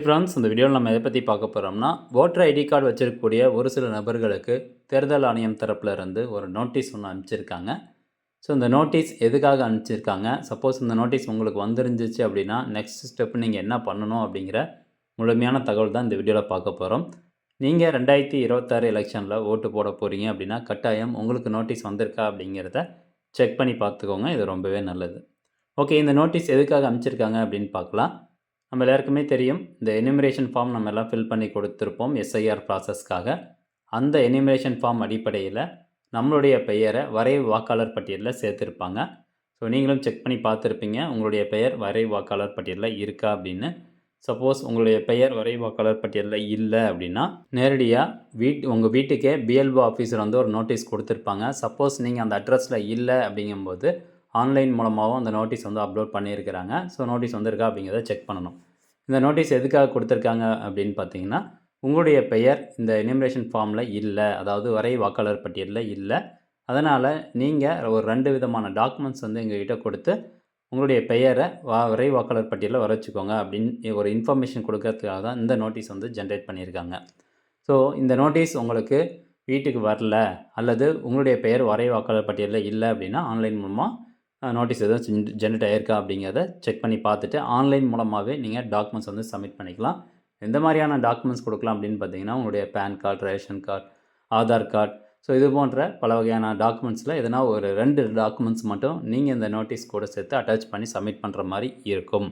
Friends, இந்த வீடியோவில் நம்ம எதை பற்றி பார்க்க போகிறோம்னா, ஓட்டர் ஐடி கார்டு வச்சிருக்கக்கூடிய ஒரு சில நபர்களுக்கு தேர்தல் ஆணையம் தரப்புல இருந்து ஒரு நோட்டீஸ் ஒன்று அனுப்பிச்சிருக்காங்க. ஸோ இந்த நோட்டீஸ் எதுக்காக அனுப்பிச்சிருக்காங்க, சப்போஸ் இந்த நோட்டீஸ் உங்களுக்கு வந்துருந்துச்சு அப்படின்னா நெக்ஸ்ட் ஸ்டெப் நீங்கள் என்ன பண்ணணும் அப்படிங்கிற முழுமையான தகவல் தான் இந்த வீடியோவில் பார்க்க போகிறோம். நீங்கள் 2026 எலெக்ஷனில் ஓட்டு போட போகிறீங்க அப்படின்னா கட்டாயம் உங்களுக்கு நோட்டீஸ் வந்திருக்கா அப்படிங்கிறத செக் பண்ணி பார்த்துக்கோங்க. இது ரொம்பவே நல்லது. ஓகே, இந்த நோட்டீஸ் எதுக்காக அனுப்பிச்சிருக்காங்க அப்படின்னு பார்க்கலாம். நம்ம எல்லாருக்குமே தெரியும், இந்த எனிமரேஷன் ஃபார்ம் நம்ம எல்லாம் ஃபில் பண்ணி கொடுத்துருப்போம் எஸ்ஐஆர் ப்ராசஸ்க்காக. அந்த எனிமரேஷன் ஃபார்ம் அடிப்படையில் நம்மளுடைய பெயரை வரைவு வாக்காளர் பட்டியலில் சேர்த்துருப்பாங்க. ஸோ நீங்களும் செக் பண்ணி பார்த்துருப்பீங்க, உங்களுடைய பெயர் வரைவு வாக்காளர் பட்டியலில் இருக்கா அப்படின்னு. சப்போஸ் உங்களுடைய பெயர் வரைவு வாக்காளர் பட்டியலில் இல்லை அப்படின்னா நேரடியாக உங்கள் வீட்டுக்கே பிஎல்ஓ ஆஃபீஸர் வந்து ஒரு நோட்டீஸ் கொடுத்துருப்பாங்க. சப்போஸ் நீங்கள் அந்த அட்ரஸில் இல்லை அப்படிங்கும்போது ஆன்லைன் மூலமாகவும் அந்த நோட்டீஸ் வந்து அப்லோட் பண்ணியிருக்கிறாங்க. ஸோ நோட்டீஸ் வந்திருக்கா அப்படிங்கிறத செக் பண்ணணும். இந்த நோட்டீஸ் எதுக்காக கொடுத்துருக்காங்க அப்படின்னு பார்த்தீங்கன்னா, உங்களுடைய பெயர் இந்த எனிமரேஷன் ஃபார்மில் இல்லை, அதாவது வரைவு வாக்காளர் பட்டியலில் இல்லை. அதனால் நீங்கள் ஒரு 2 விதமான டாக்குமெண்ட்ஸ் வந்து எங்ககிட்ட கொடுத்து உங்களுடைய பெயரை வரைவு வாக்காளர் பட்டியலில் வர வச்சுக்கோங்க அப்படின்னு ஒரு இன்ஃபர்மேஷன் கொடுக்கறதுக்காக தான் இந்த நோட்டீஸ் வந்து ஜென்ரேட் பண்ணியிருக்காங்க. ஸோ இந்த நோட்டீஸ் உங்களுக்கு வீட்டுக்கு வரல அல்லது உங்களுடைய பெயர் வரைவு வாக்காளர் பட்டியலில் இல்லை அப்படின்னா ஆன்லைன் மூலமாக நோட்டீஸ் எதுவும் ஜென்ரேட் ஆகிருக்கா அப்படிங்கிறத செக் பண்ணி பார்த்துட்டு ஆன்லைன் மூலமாகவே நீங்கள் டாக்குமெண்ட்ஸ் வந்து சப்மிட் பண்ணிக்கலாம். எந்த மாதிரியான டாக்குமெண்ட்ஸ் கொடுக்கலாம் அப்படின்னு பார்த்தீங்கன்னா, உங்களுடைய pan card, ration card, Aadhaar card, so இது போன்ற பல வகையான டாக்குமெண்ட்ஸில் எதனா ஒரு 2 டாக்குமெண்ட்ஸ் மட்டும் நீங்கள் இந்த நோட்டீஸ் கூட சேர்த்து அட்டாச் பண்ணி சப்மிட் பண்ணுற மாதிரி இருக்கும்.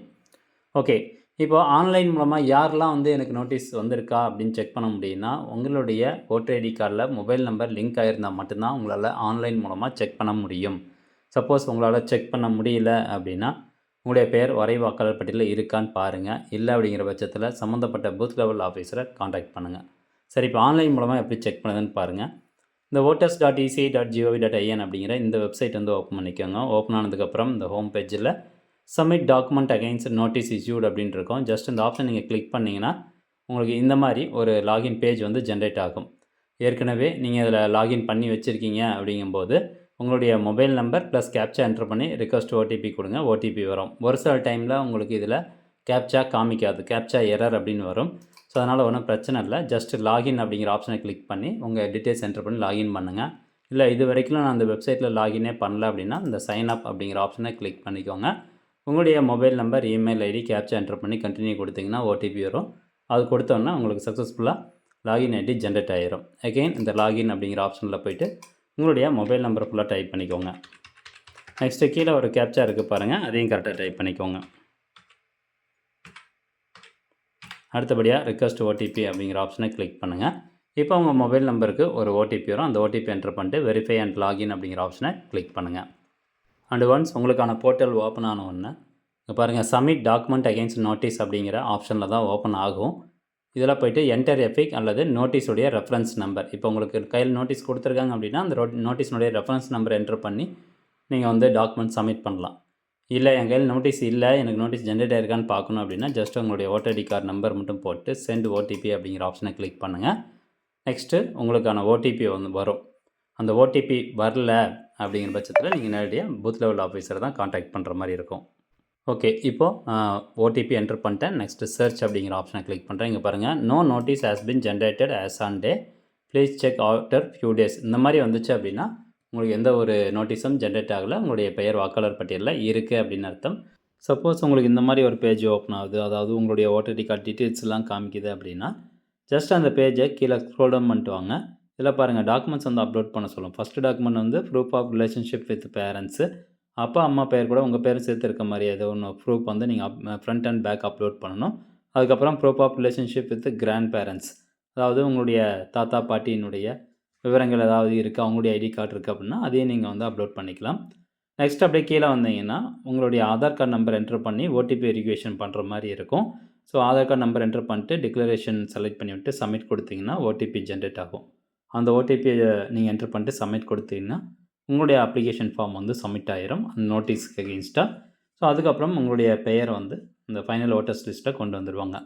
ஓகே, இப்போது ஆன்லைன் மூலமாக யாரெல்லாம் வந்து எனக்கு நோட்டீஸ் வந்திருக்கா அப்படின்னு செக் பண்ண முடியும்னா, உங்களுடைய ஓட்டர் ஐடி கார்டில் மொபைல் நம்பர் லிங்க் ஆகிருந்தால் மட்டும்தான் உங்களால் ஆன்லைன் மூலமாக செக் பண்ண முடியும். சப்போஸ் உங்களால் செக் பண்ண முடியல அப்படின்னா உங்களுடைய பெயர் வரைவு வாக்காளர் பட்டியலில் இருக்கான்னு பாருங்கள். இல்லை அப்படிங்கிற பட்சத்தில் சம்மந்தப்பட்ட பூத் லெவல் ஆஃபீஸரை காண்டாக்ட் பண்ணுங்கள். சரி, இப்போ ஆன்லைன் மூலமாக எப்படி செக் பண்ணுதுன்னு பாருங்கள். இந்த voters.eci.gov.in அப்படிங்கிற இந்த வெப்சைட் வந்து ஓப்பன் பண்ணிக்கோங்க. ஓப்பன் ஆனதுக்கப்புறம் இந்த ஹோம் பேஜில் submit document against notice issued அப்படின்னு இருக்கும். ஜஸ்ட் இந்த ஆப்ஷன் நீங்கள் கிளிக் பண்ணிங்கன்னா உங்களுக்கு இந்த மாதிரி ஒரு லாகின் பேஜ் வந்து ஜென்ரேட் ஆகும். ஏற்கனவே நீங்கள் இதில் லாகின் பண்ணி வச்சுருக்கீங்க அப்படிங்கும்போது உங்களுடைய mobile number plus captcha enter பண்ணி ரிக்வெஸ்ட் ஓடிபி கொடுங்க. ஓடிபி வரும். ஒரு சில டைமில் உங்களுக்கு இதில் கேப்சா காமிக்காது, கேப்சா எரர் அப்படின்னு வரும். ஸோ அதனால் ஒன்றும் பிரச்சனை இல்லை. ஜஸ்ட் லாகின் அப்படிங்கிற ஆப்ஷனை கிளிக் பண்ணி உங்கள் டீட்டெயில்ஸ் என்ட்ரு பண்ணி லாகின் பண்ணுங்கள். இல்லை இது வரைக்கும் நான் அந்த வெப்சைட்டில் லாகினே பண்ணல அப்படின்னா இந்த சைன் அப் அப்படிங்கிற ஆப்ஷனை கிளிக் பண்ணிக்கோங்க. உங்களுடைய mobile number, email ID, captcha enter பண்ணி கண்டினியூ கொடுத்தீங்கன்னா ஓடிபி வரும். அது கொடுத்தோன்னா உங்களுக்கு சக்ஸஸ்ஃபுல்லாக லாகின் ஐடி ஜென்ரேட் ஆகிரும். அகெயின் இந்த லாகின் அப்படிங்கிற ஆப்ஷனில் போய்ட்டு உங்களுடைய மொபைல் நம்பர் ஃபுல்லாக டைப் பண்ணிக்கோங்க. நெக்ஸ்ட்டு கீழே ஒரு கேப்சா இருக்குது பாருங்கள், அதையும் கரெக்டாக டைப் பண்ணிக்கோங்க. அடுத்தபடியாக ரிக்வெஸ்ட் ஓடிபி அப்படிங்கிற ஆப்ஷனை கிளிக் பண்ணுங்கள். இப்போ உங்கள் மொபைல் நம்பருக்கு ஒரு ஓடிபி வரும். அந்த ஓடிபி என்ட்ரு பண்ணிட்டு வெரிஃபை அண்ட் லாகின் அப்படிங்கிற ஆப்ஷனை கிளிக் பண்ணுங்கள். அண்ட் ஒன்ஸ் உங்களுக்கான போர்ட்டல் ஓப்பன் ஆன உடனே இங்கே பாருங்கள், சப்மிட் டாக்குமெண்ட் அகைன்ஸ்ட் நோட்டீஸ் அப்படிங்கிற ஆப்ஷனில் தான் ஓப்பன் ஆகும். இதில் போய்ட்டு என்டர் எஃபிக் அல்லது நோட்டீஸுடைய ரெஃபரன்ஸ் நம்பர், இப்போ உங்களுக்கு கையில் நோட்டீஸ் கொடுத்துருக்காங்க அப்படின்னா அந்த நோட்டீஸினுடைய ரெஃபரன்ஸ் நம்பர் என்ட்ரு பண்ணி நீங்கள் வந்து டாக்குமெண்ட் சப்மிட் பண்ணலாம். இல்லை என் கையில் நோட்டீஸ் இல்லை, எனக்கு நோட்டீஸ் ஜென்ரேட் ஆகிருக்கான்னு பார்க்கணும் அப்படின்னா ஜஸ்ட் உங்களுடைய ஓட்டர் ஐடி கார்டு நம்பர் மட்டும் போட்டு சென்ட் ஓடிபி அப்படிங்கிற ஆப்ஷனை கிளிக் பண்ணுங்கள். நெக்ஸ்ட்டு உங்களுக்கான ஓடிபி வந்து வரும். அந்த ஓடிபி வரல அப்படிங்கிற பட்சத்தில் நீங்கள் நேரடியாக பூத் லெவல் ஆஃபீஸரை தான் காண்டாக்ட் பண்ணுற மாதிரி இருக்கும். ஓகே, இப்போது ஓடிபி என்ட்ரு பண்ணிட்டேன். நெக்ஸ்ட்டு சர்ச் அப்படிங்கிற ஆப்ஷனை கிளிக் பண்ணுறேன். இங்கே பாருங்கள், no notice has been generated as on day, please check after few days. இந்த மாதிரி வந்துச்சு அப்படின்னா உங்களுக்கு எந்த ஒரு நோட்டீஸும் ஜென்ரேட் ஆகலை, உங்களுடைய பெயர் வாக்காளர் பட்டியலில் இருக்குது அப்படின்னு அர்த்தம். சப்போஸ் உங்களுக்கு இந்த மாதிரி ஒரு பேஜ் ஓப்பன் ஆகுது, அதாவது உங்களுடைய ஓட்டர் ஐடி கார்டு டீட்டெயில்ஸ்லாம் காமிக்குது அப்படின்னா ஜஸ்ட் அந்த பேஜை கீழே ஸ்க்ரோல் டவுன் பண்ணிட்டு வாங்க. இதில் பாருங்கள், டாக்குமெண்ட்ஸ் வந்து அப்லோட் பண்ண சொல்லும். ஃபஸ்ட்டு டாக்குமெண்ட் வந்து proof of relationship with parents, அப்பா அம்மா பெயர் கூட உங்கள் பேர் சேர்த்து இருக்க மாதிரி ஏதோ ஒன்று ப்ரூஃப் வந்து நீங்கள் ஃப்ரண்ட் அண்ட் பேக் அப்லோட் பண்ணணும். அதுக்கப்புறம் proof of relationship with grandparents, அதாவது உங்களுடைய தாத்தா பாட்டியினுடைய விவரங்கள் ஏதாவது இருக்குது, அவங்களுடைய ஐடி கார்டு இருக்குது அப்படின்னா அதையும் நீங்கள் வந்து அப்லோட் பண்ணிக்கலாம். நெக்ஸ்ட் அப்படியே கீழே வந்தீங்கன்னா உங்களுடைய ஆதார் கார்டு நம்பர் என்ட்ரு பண்ணி ஓடிபி வெரிஃபிகேஷன் பண்ணுற மாதிரி இருக்கும். So Aadhaar card number enter பண்ணிட்டு டிக்ளரேஷன் செலக்ட் பண்ணி விட்டு சப்மிட் கொடுத்தீங்கன்னா ஓடிபி ஜென்ரேட் ஆகும். அந்த ஓடிபியை நீங்கள் என்ட்ரு பண்ணிட்டு சப்மிட் கொடுத்தீங்கன்னா உங்களுடைய அப்ளிகேஷன் ஃபார்ம் வந்து சப்மிட் ஆகிரும் அந்த நோட்டீஸ்க்கு அகெயின்ஸ்டாக. ஸோ அதுக்கப்புறம் உங்களுடைய பெயர் வந்து இந்த ஃபைனல் ஓட்டர்ஸ் லிஸ்ட்டில் கொண்டு வந்துடுவாங்க.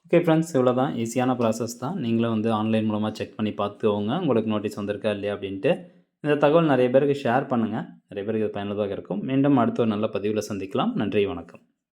ஓகே ஃப்ரெண்ட்ஸ், இவ்வளோ தான் ஈஸியான ப்ராசஸ் தான். நீங்களும் வந்து ஆன்லைன் மூலமாக செக் பண்ணி பார்த்துக்கோங்க உங்களுக்கு நோட்டீஸ் வந்திருக்கா இல்லையா அப்படின்ட்டு. இந்த தகவல் நிறைய பேருக்கு ஷேர் பண்ணுங்கள், நிறைய பேருக்கு இது பயனுள்ளதாக இருக்கும். மீண்டும் அடுத்த ஒரு நல்ல பதிவில் சந்திக்கலாம். நன்றி, வணக்கம்.